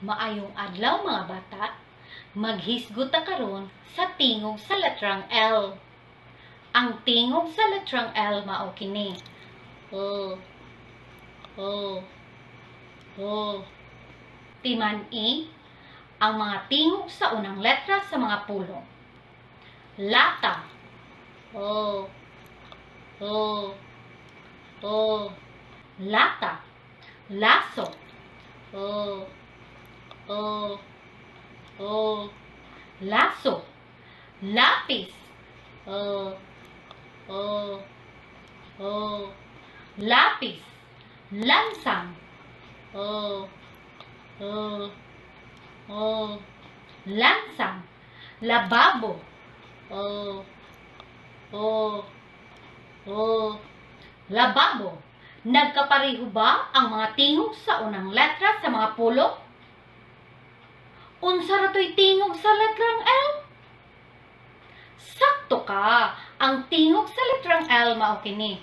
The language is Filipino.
Maayong adlaw mga bata, maghisgot ta karon sa tingog sa letrang L. Ang tingog sa letrang L mao kini. Timan-i ang mga tingog sa unang letra sa mga pulong. Lata. Lata. Laso. Laso. Lapis. Lapis. Lansang. Lansang. Lababo. Lababo. Nagkapareho ba ang mga tingog sa unang letra sa mga pulong? Unsa ra to'y tingog sa letrang L? Sakto ka. Ang tingog sa letrang L mao kini.